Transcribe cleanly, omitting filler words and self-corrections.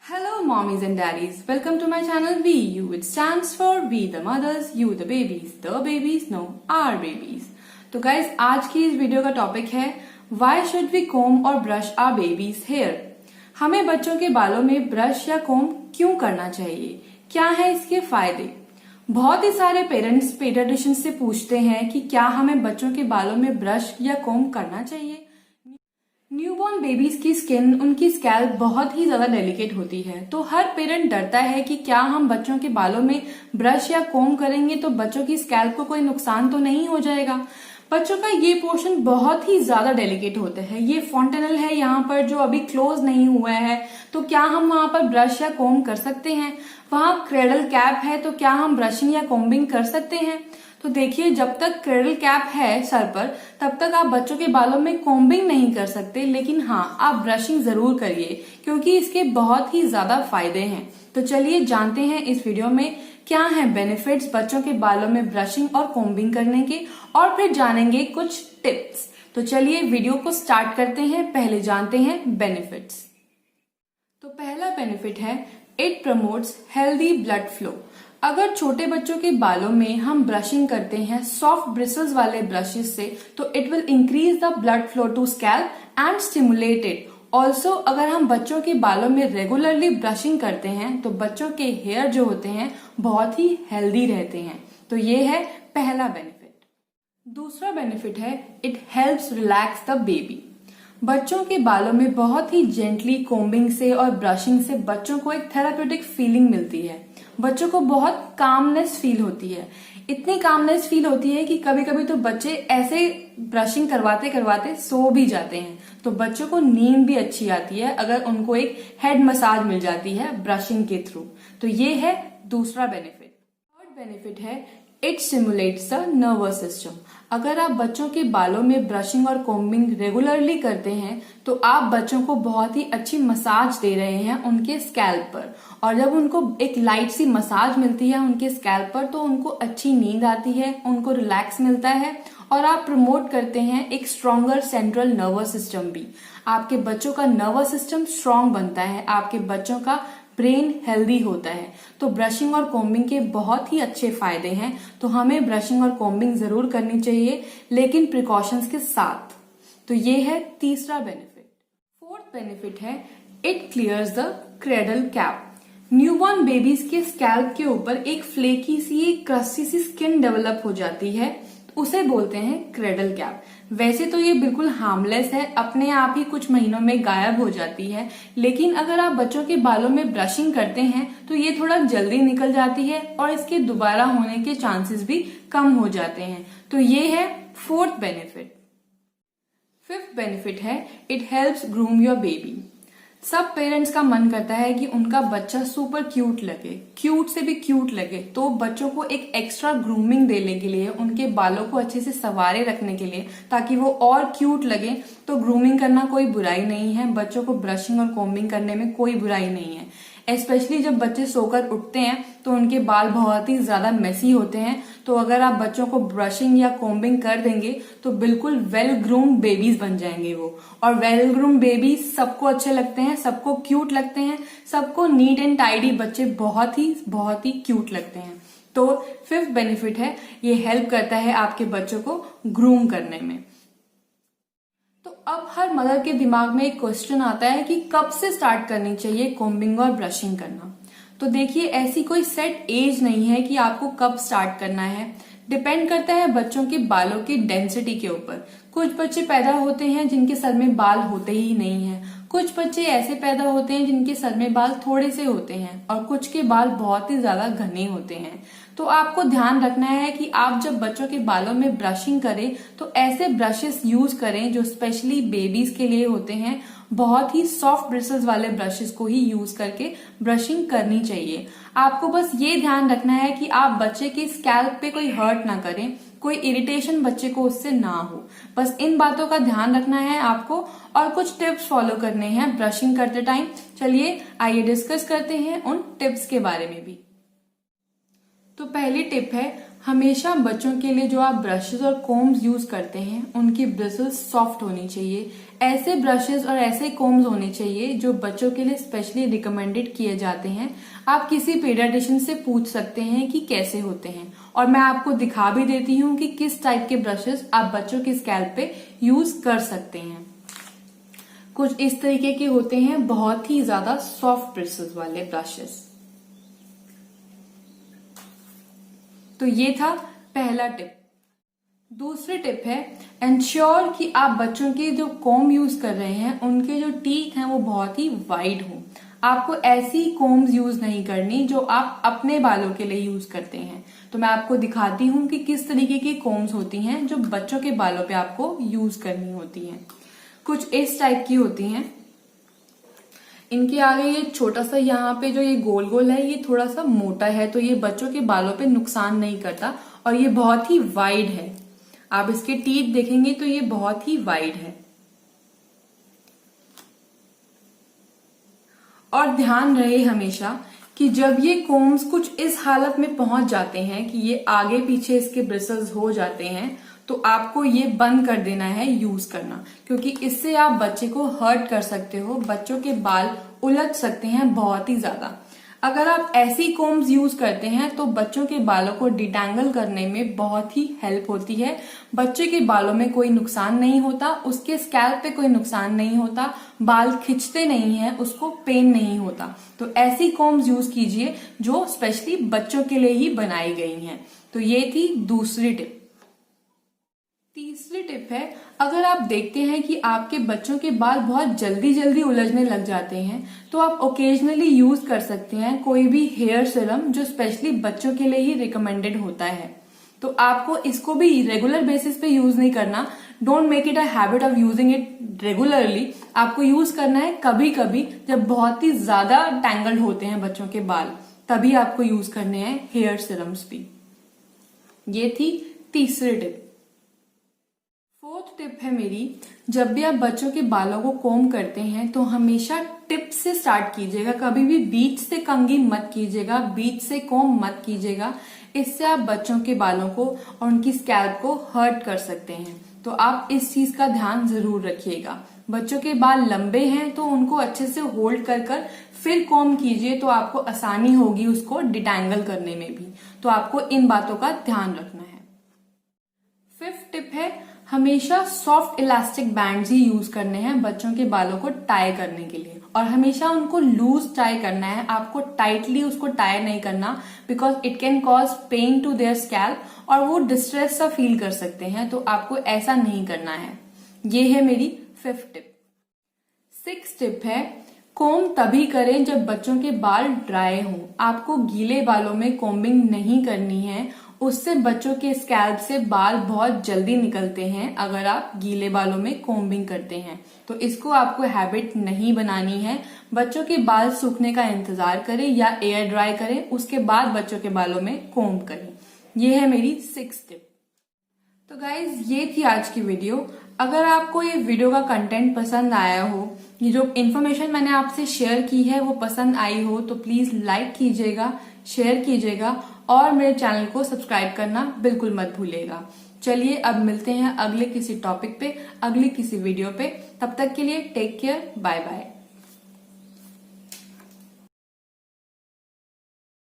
Hello mommies and daddies, welcome to my channel VU. It stands for We the Mothers, You the Babies. The babies know our babies. तो guys आज की इस video का topic है Why should we comb or brush our baby's hair? हमें बच्चों के बालों में ब्रश या कोम क्यों करना चाहिए? क्या है इसके फायदे? बहुत ही सारे पेरेंट्स पेडियाट्रिशियन से पूछते हैं कि क्या हमें बच्चों के बालों में ब्रश या कोम करना चाहिए। न्यूबॉर्न बेबीज की स्किन, उनकी स्कैल्प बहुत ही ज्यादा डेलिकेट होती है, तो हर पेरेंट डरता है कि क्या हम बच्चों के बालों में ब्रश या कोम करेंगे तो बच्चों की स्कैल्प को कोई नुकसान तो नहीं हो जाएगा। बच्चों का ये पोर्शन बहुत ही ज्यादा डेलिकेट होता है, ये फॉन्टेनल है यहाँ पर जो अभी क्लोज नहीं हुआ है, तो क्या हम वहां पर ब्रश या कोम कर सकते हैं। वहां क्रेडल कैप है, तो क्या हम ब्रशिंग या कोम्बिंग कर सकते हैं। तो देखिए, जब तक क्रेडल कैप है सर पर तब तक आप बच्चों के बालों में कोम्बिंग नहीं कर सकते, लेकिन हाँ आप ब्रशिंग जरूर करिए क्योंकि इसके बहुत ही ज्यादा फायदे हैं। तो चलिए जानते हैं इस वीडियो में क्या है बेनिफिट्स बच्चों के बालों में ब्रशिंग और कोम्बिंग करने के, और फिर जानेंगे कुछ टिप्स। तो चलिए वीडियो को स्टार्ट करते हैं। पहले जानते हैं बेनिफिट्स। तो पहला बेनिफिट है it promotes healthy blood flow. अगर छोटे बच्चों के बालों में हम ब्रशिंग करते हैं सॉफ्ट ब्रिसल्स वाले ब्रशेस से, तो it will increase the blood flow to scalp and stimulate it. Also अगर हम बच्चों के बालों में रेगुलरली ब्रशिंग करते हैं तो बच्चों के हेयर जो होते हैं बहुत ही हेल्दी रहते हैं। तो ये है पहला बेनिफिट। दूसरा बेनिफिट है it helps relax the baby. बच्चों के बालों में बहुत ही जेंटली कोम्बिंग से और ब्रशिंग से बच्चों को एक थेराप्यूटिक फीलिंग मिलती है। बच्चों को बहुत कामनेस फील होती है, इतनी कामनेस फील होती है कि कभी कभी तो बच्चे ऐसे ब्रशिंग करवाते करवाते सो भी जाते हैं। तो बच्चों को नींद भी अच्छी आती है अगर उनको एक हेड मसाज मिल जाती है ब्रशिंग के थ्रू। तो ये है दूसरा बेनिफिट। थर्ड बेनिफिट है it stimulates the nervous system. अगर आप बच्चों के बालों में ब्रशिंग और कोम्बिंग रेगुलरली करते हैं तो आप बच्चों को बहुत ही अच्छी मसाज दे रहे हैं उनके स्कैल्प पर, और जब उनको एक लाइट सी मसाज मिलती है उनके स्कैल्प पर तो उनको अच्छी नींद आती है, उनको रिलैक्स मिलता है, और आप प्रमोट करते हैं एक स्ट्रॉन्गर सेंट्रल नर्वस सिस्टम भी। आपके बच्चों का नर्वस सिस्टम स्ट्रांग बनता है, आपके बच्चों का ब्रेन हेल्दी होता है। तो ब्रशिंग और कोम्बिंग के बहुत ही अच्छे फायदे हैं, तो हमें ब्रशिंग और कोम्बिंग जरूर करनी चाहिए, लेकिन प्रिकॉशंस के साथ। तो ये है तीसरा बेनिफिट। फोर्थ बेनिफिट है it clears the cradle cap. Newborn babies के स्कैल्प के ऊपर एक फ्लेकी सी, एक क्रस्टी सी स्किन डेवलप हो जाती है, उसे बोलते हैं क्रेडल कैप। वैसे तो ये बिल्कुल हार्मलेस है, अपने आप ही कुछ महीनों में गायब हो जाती है, लेकिन अगर आप बच्चों के बालों में ब्रशिंग करते हैं तो ये थोड़ा जल्दी निकल जाती है और इसके दोबारा होने के चांसेस भी कम हो जाते हैं। तो ये है फोर्थ बेनिफिट। फिफ्थ बेनिफिट है it helps groom your baby. सब पेरेंट्स का मन करता है कि उनका बच्चा सुपर क्यूट लगे, क्यूट से भी क्यूट लगे, तो बच्चों को एक एक्स्ट्रा ग्रूमिंग देने के लिए, उनके बालों को अच्छे से संवारे रखने के लिए, ताकि वो और क्यूट लगे, तो ग्रूमिंग करना कोई बुराई नहीं है। बच्चों को ब्रशिंग और कोम्बिंग करने में कोई बुराई नहीं है। स्पेशली जब बच्चे सोकर उठते हैं तो उनके बाल बहुत ही ज्यादा मेसी होते हैं, तो अगर आप बच्चों को ब्रशिंग या कोम्बिंग कर देंगे तो बिल्कुल वेल ग्रूम बेबीज बन जाएंगे वो। और वेल ग्रूम बेबीज सबको अच्छे लगते हैं, सबको क्यूट लगते हैं, सबको नीट एंड टाइडी बच्चे बहुत ही क्यूट लगते हैं। तो फिफ्थ बेनिफिट है ये हेल्प करता है आपके बच्चों को ग्रूम करने में। तो अब हर मदर के दिमाग में एक क्वेश्चन आता है कि कब से स्टार्ट करनी चाहिए कोम्बिंग और ब्रशिंग करना। तो देखिए, ऐसी कोई सेट एज नहीं है कि आपको कब स्टार्ट करना है, डिपेंड करता है बच्चों के बालों की डेंसिटी के ऊपर। कुछ बच्चे पैदा होते हैं जिनके सर में बाल होते ही नहीं है, कुछ बच्चे ऐसे पैदा होते हैं जिनके सर में बाल थोड़े से होते हैं, और कुछ के बाल बहुत ही ज्यादा घने होते हैं। तो आपको ध्यान रखना है कि आप जब बच्चों के बालों में ब्रशिंग करें तो ऐसे ब्रशेस यूज करें जो स्पेशली बेबीज के लिए होते हैं। बहुत ही सॉफ्ट ब्रिसल्स वाले ब्रशेस को ही यूज करके ब्रशिंग करनी चाहिए। आपको बस ये ध्यान रखना है कि आप बच्चे के स्कैल्प पे कोई हर्ट ना करें, कोई इरिटेशन बच्चे को उससे ना हो। बस इन बातों का ध्यान रखना है आपको, और कुछ टिप्स फॉलो करने हैं ब्रशिंग करते टाइम। चलिए आइए डिस्कस करते हैं उन टिप्स के बारे में भी। तो पहली टिप है, हमेशा बच्चों के लिए जो आप ब्रशेस और कोम्स यूज करते हैं उनकी ब्रिसल्स सॉफ्ट होनी चाहिए। ऐसे ब्रशेस और ऐसे कोम्स होने चाहिए जो बच्चों के लिए स्पेशली रिकमेंडेड किए जाते हैं। आप किसी पीडियाट्रिशियन से पूछ सकते हैं कि कैसे होते हैं, और मैं आपको दिखा भी देती हूँ कि किस टाइप के ब्रशेस आप बच्चों के स्कैल्प पे यूज कर सकते हैं। कुछ इस तरीके के होते हैं, बहुत ही ज्यादा सॉफ्ट ब्रिसल्स वाले ब्रशेस। तो ये था पहला टिप। दूसरी टिप है, इंश्योर कि आप बच्चों के जो कोम यूज कर रहे हैं उनके जो टीथ हैं वो बहुत ही वाइड हो। आपको ऐसी कोम्स यूज नहीं करनी जो आप अपने बालों के लिए यूज करते हैं। तो मैं आपको दिखाती हूँ कि किस तरीके की कोम्स होती हैं जो बच्चों के बालों पे आपको यूज करनी होती हैं। कुछ इस टाइप की होती हैं। इनके आगे ये छोटा सा यहाँ पे जो ये गोल गोल है ये थोड़ा सा मोटा है, तो ये बच्चों के बालों पे नुकसान नहीं करता, और ये बहुत ही वाइड है। आप इसके टीथ देखेंगे तो ये बहुत ही वाइड है। और ध्यान रहे हमेशा कि जब ये कोम्स कुछ इस हालत में पहुंच जाते हैं कि ये आगे पीछे इसके ब्रिसल्स हो जाते हैं, तो आपको ये बंद कर देना है यूज करना, क्योंकि इससे आप बच्चे को हर्ट कर सकते हो। बच्चों के बाल उलझ सकते हैं बहुत ही ज्यादा। अगर आप ऐसी कोम्स यूज करते हैं तो बच्चों के बालों को डिटैंगल करने में बहुत ही हेल्प होती है। बच्चे के बालों में कोई नुकसान नहीं होता, उसके स्कैल्प पे कोई नुकसान नहीं होता, बाल खिंचते नहीं हैं, उसको पेन नहीं होता। तो ऐसी कोम्स यूज कीजिए जो स्पेशली बच्चों के लिए ही बनाई गई हैं। तो ये थी दूसरी टिप। तीसरी टिप है, अगर आप देखते हैं कि आपके बच्चों के बाल बहुत जल्दी जल्दी उलझने लग जाते हैं तो आप ओकेजनली यूज कर सकते हैं कोई भी हेयर सीरम जो स्पेशली बच्चों के लिए ही रिकमेंडेड होता है। तो आपको इसको भी रेगुलर बेसिस पे यूज नहीं करना। Don't make it a habit of using it regularly. आपको यूज करना है कभी कभी, जब बहुत ही ज्यादा टैंगल्ड होते हैं बच्चों के बाल, तभी आपको यूज करने हैं हेयर सीरम्स भी। ये थी तीसरी टिप। फोर्थ टिप है मेरी, जब भी आप बच्चों के बालों को कोम करते हैं तो हमेशा टिप से स्टार्ट कीजिएगा। कभी भी बीच से कंघी मत कीजिएगा, बीच से कोम मत कीजिएगा। इससे आप बच्चों के बालों को और उनकी स्कैल्प को हर्ट कर सकते हैं। तो आप इस चीज का ध्यान जरूर रखिएगा। बच्चों के बाल लंबे हैं तो उनको अच्छे से होल्ड कर कर फिर कोम कीजिए, तो आपको आसानी होगी उसको डिटैंगल करने में भी। तो आपको इन बातों का ध्यान रखना है। फिफ्थ टिप है, हमेशा सॉफ्ट इलास्टिक बैंड्स ही यूज करने हैं बच्चों के बालों को टाई करने के लिए, और हमेशा उनको लूज टाई करना है। आपको टाइटली उसको टाई नहीं करना, because it can cause pain to their scalp और वो डिस्ट्रेस सा फील कर सकते हैं। तो आपको ऐसा नहीं करना है। ये है मेरी फिफ्थ टिप। सिक्स्थ टिप है, कोम तभी करें जब बच्चों के बाल ड्राई हों। आपको गीले बालों में कोम्बिंग नहीं करनी है, उससे बच्चों के स्कैल्प से बाल बहुत जल्दी निकलते हैं अगर आप गीले बालों में कोम्बिंग करते हैं। तो इसको आपको हैबिट नहीं बनानी है। बच्चों के बाल सूखने का इंतजार करें या एयर ड्राई करें, उसके बाद बच्चों के बालों में कोम्ब करें। ये है मेरी सिक्स्थ टिप। तो गाइज ये थी आज की वीडियो। अगर आपको ये वीडियो का कंटेंट पसंद आया हो, ये जो इन्फॉर्मेशन मैंने आपसे शेयर की है वो पसंद आई हो, तो प्लीज लाइक कीजिएगा, शेयर कीजिएगा और मेरे चैनल को सब्सक्राइब करना बिल्कुल मत भूलिएगा। चलिए अब मिलते हैं अगले किसी टॉपिक पे, अगली किसी वीडियो पे। तब तक के लिए टेक केयर, बाय बाय।